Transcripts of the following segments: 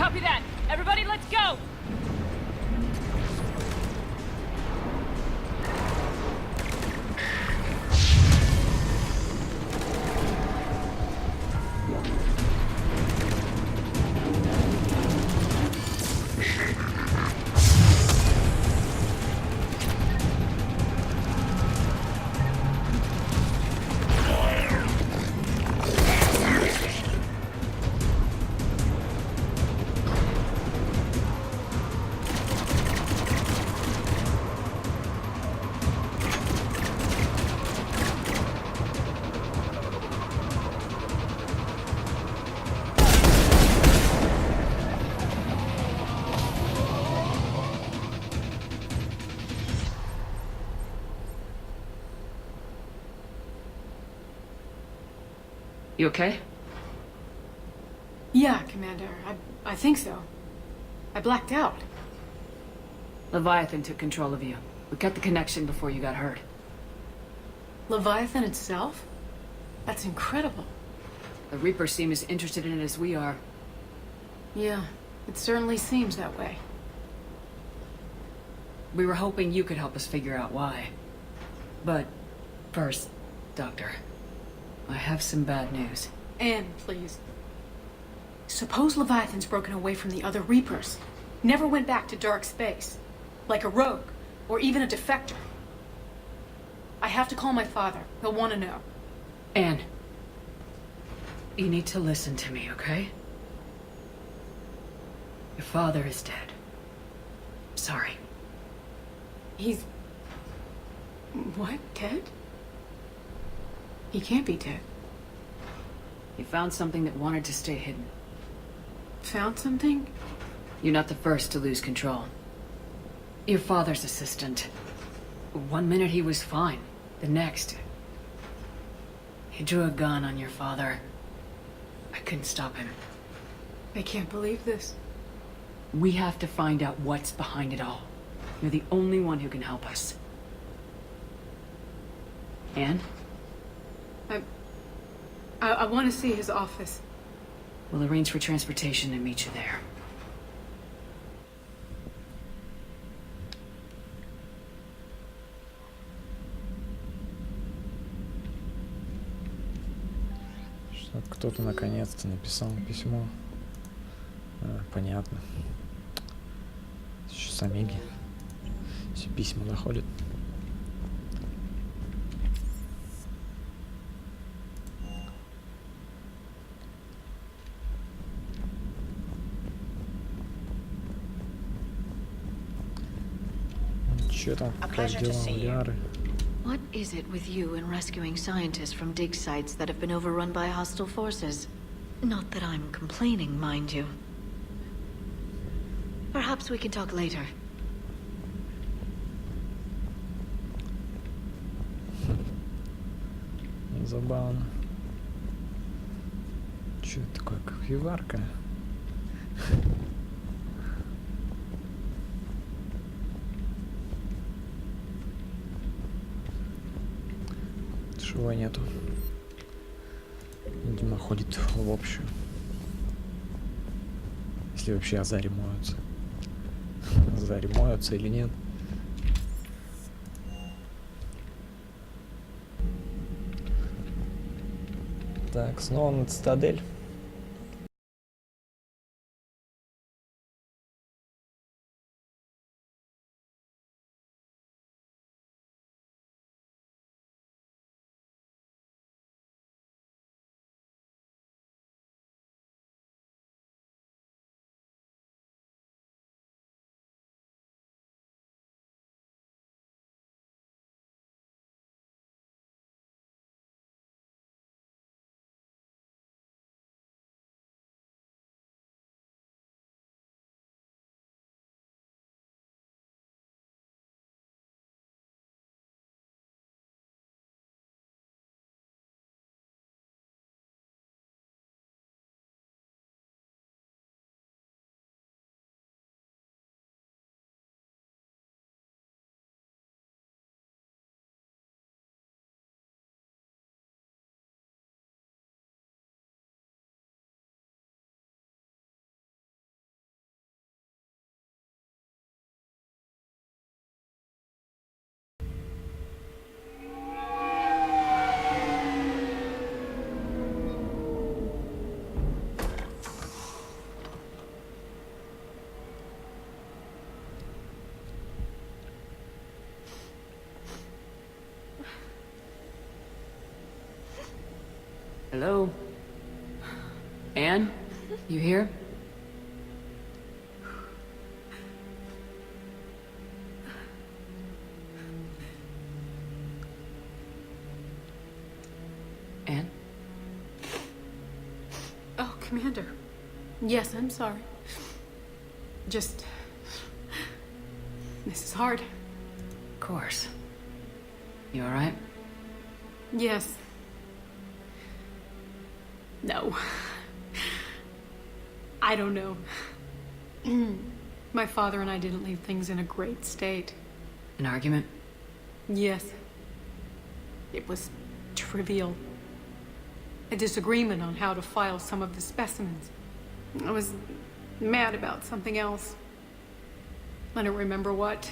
Copy that. Everybody, let's go! You okay? Yeah, Commander. I think so. I blacked out. Leviathan took control of you. We cut the connection before you got hurt. Leviathan itself? That's incredible. The Reapers seem as interested in it as we are. Yeah, it certainly seems that way. We were hoping you could help us figure out why. But first, Doctor, I have some bad news. Anne, please. Suppose Leviathan's broken away from the other Reapers. Never went back to dark space. Like a rogue, or even a defector. I have to call my father. He'll want to know. Anne, you need to listen to me, okay? Your father is dead. Sorry. He's... What? Dead? He can't be dead. He found something that wanted to stay hidden. Found something? You're not the first to lose control. Your father's assistant. One minute he was fine. The next... he drew a gun on your father. I couldn't stop him. I can't believe this. We have to find out what's behind it all. You're the only one who can help us. Anne? I want to see his office. We'll arrange for transportation and meet you there. Что кто-то наконец-то написал письмо. Понятно. Еще с Омеги. Все письма доходят. Че там, как дела у Ляры? What is it with you and rescuing scientists from dig sites that have been overrun by hostile forces? Not that I'm complaining, mind you. Perhaps we can talk later. Забавно. Че это такое, кофеварка? Шива нету. Видимо, ходит в общую. Если вообще азари моются. Азари моются или нет. Так, снова на цитадель. Hello? Anne? You here? Anne? Oh, Commander. Yes, I'm sorry. Just... This is hard. Of course. You alright? Yes. No. I don't know. My father and I didn't leave things in a great state. An argument? Yes. It was trivial. A disagreement on how to file some of the specimens. I was mad about something else. I don't remember what.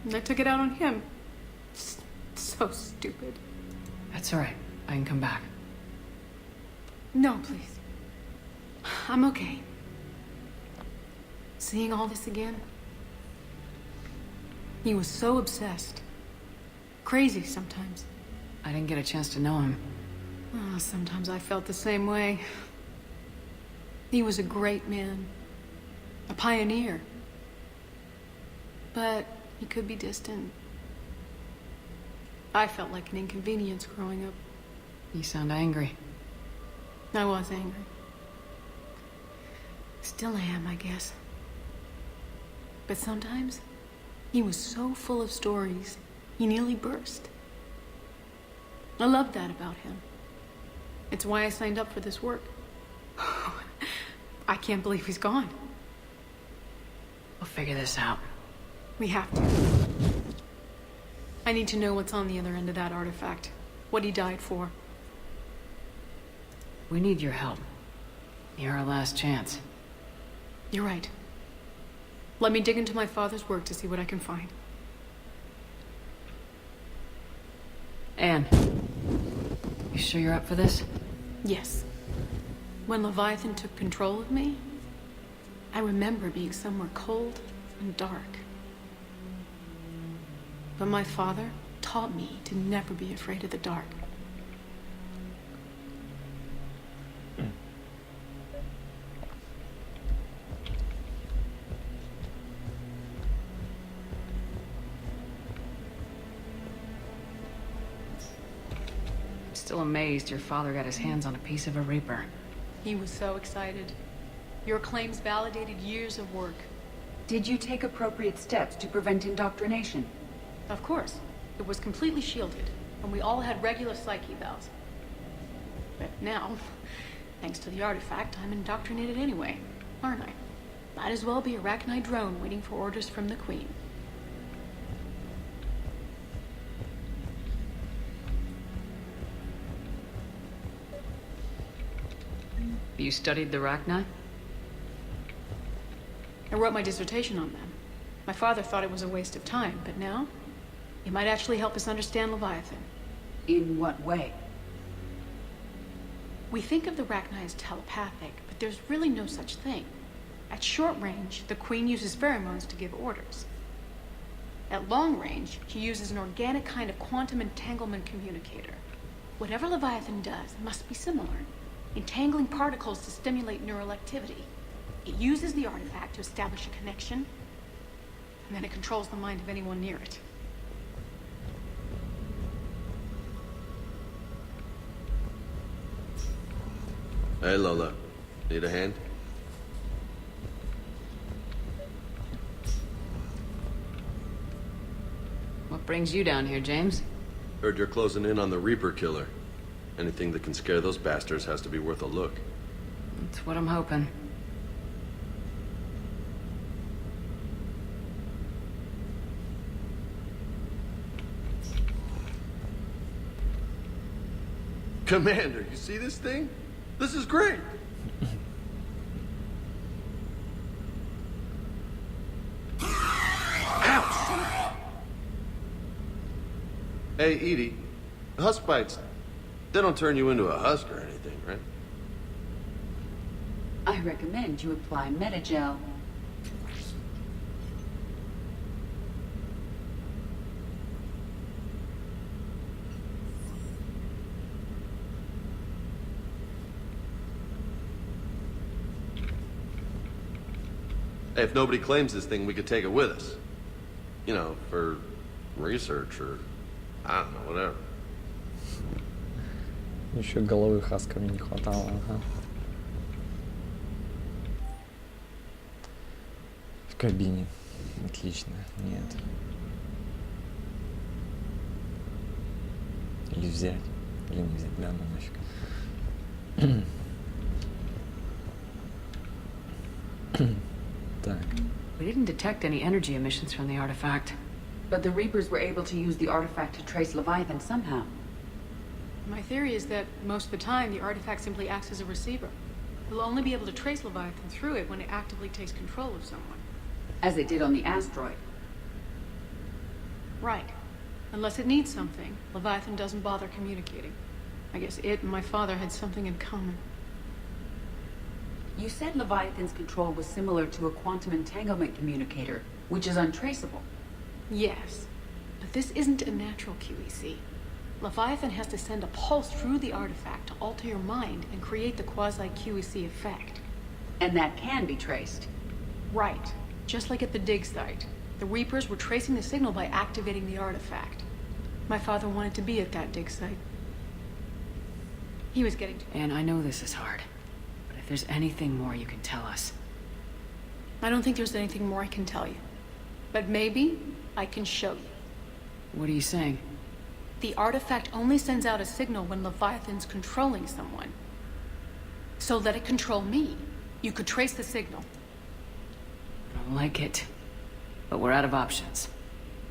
And I took it out on him. So stupid. That's alright. I can come back. No, please. I'm okay. Seeing all this again? He was so obsessed. Crazy sometimes. I didn't get a chance to know him. Oh, sometimes I felt the same way. He was a great man. A pioneer. But he could be distant. I felt like an inconvenience growing up. You sound angry. I was angry. Still am, I guess. But sometimes, he was so full of stories, he nearly burst. I loved that about him. It's why I signed up for this work. I can't believe he's gone. We'll figure this out. We have to. I need to know what's on the other end of that artifact. What he died for. We need your help. You're our last chance. You're right. Let me dig into my father's work to see what I can find. Anne, you sure you're up for this? Yes. When Leviathan took control of me, I remember being somewhere cold and dark. But my father taught me to never be afraid of the dark. Still amazed your father got his hands on a piece of a Reaper. He was so excited. Your claims validated years of work. Did you take appropriate steps to prevent indoctrination? Of course. It was completely shielded, and we all had regular psyche evals. But now, thanks to the artifact, I'm indoctrinated anyway, aren't I? Might as well be a Arachnite drone waiting for orders from the Queen. You studied the Rachni? I wrote my dissertation on them. My father thought it was a waste of time, but now, it might actually help us understand Leviathan. In what way? We think of the Rachni as telepathic, but there's really no such thing. At short range, the Queen uses pheromones to give orders. At long range, she uses an organic kind of quantum entanglement communicator. Whatever Leviathan does must be similar, entangling particles to stimulate neural activity. It uses the artifact to establish a connection, and then it controls the mind of anyone near it. Hey, Lola. Need a hand? What brings you down here, James? Heard you're closing in on the Reaper killer. Anything that can scare those bastards has to be worth a look. That's what I'm hoping. Commander, you see this thing? This is great! Ouch! Hey, Edie, husk bites, they don't turn you into a husk or anything, right? I recommend you apply Metagel. Hey, if nobody claims this thing, we could take it with us. You know, for research or... I don't know, whatever. Еще головы Хаска мне не хватало, ага. В кабине. Отлично. Нет. Или взять. Или не взять. Да, ну нафиг. Так. We didn't detect any energy emissions from the artifact. But the Reapers were able to use the artifact to trace Leviathan somehow. My theory is that most of the time, the artifact simply acts as a receiver. We'll only be able to trace Leviathan through it when it actively takes control of someone. As it did on the asteroid. Right. Unless it needs something, Leviathan doesn't bother communicating. I guess it and my father had something in common. You said Leviathan's control was similar to a quantum entanglement communicator, which is untraceable. Yes. But this isn't a natural QEC. Leviathan has to send a pulse through the artifact to alter your mind and create the quasi-QEC effect. And that can be traced. Right. Just like at the dig site. The Reapers were tracing the signal by activating the artifact. My father wanted to be at that dig site. He was getting to... And I know this is hard, but if there's anything more you can tell us. I don't think there's anything more I can tell you. But maybe I can show you. What are you saying? The artifact only sends out a signal when Leviathan's controlling someone. So let it control me. You could trace the signal. I don't like it, but we're out of options.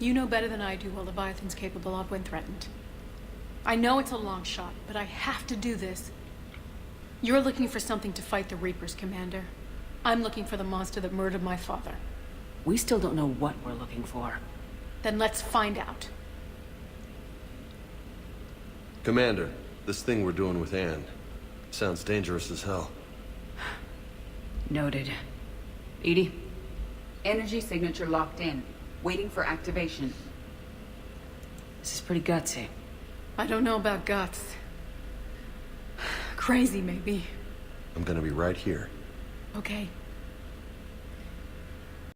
You know better than I do what Leviathan's capable of when threatened. I know it's a long shot, but I have to do this. You're looking for something to fight the Reapers, Commander. I'm looking for the monster that murdered my father. We still don't know what we're looking for. Then let's find out. Commander, this thing we're doing with Anne sounds dangerous as hell. Noted. Edie? Energy signature locked in, waiting for activation. This is pretty gutsy. I don't know about guts. Crazy, maybe. I'm gonna be right here. Okay.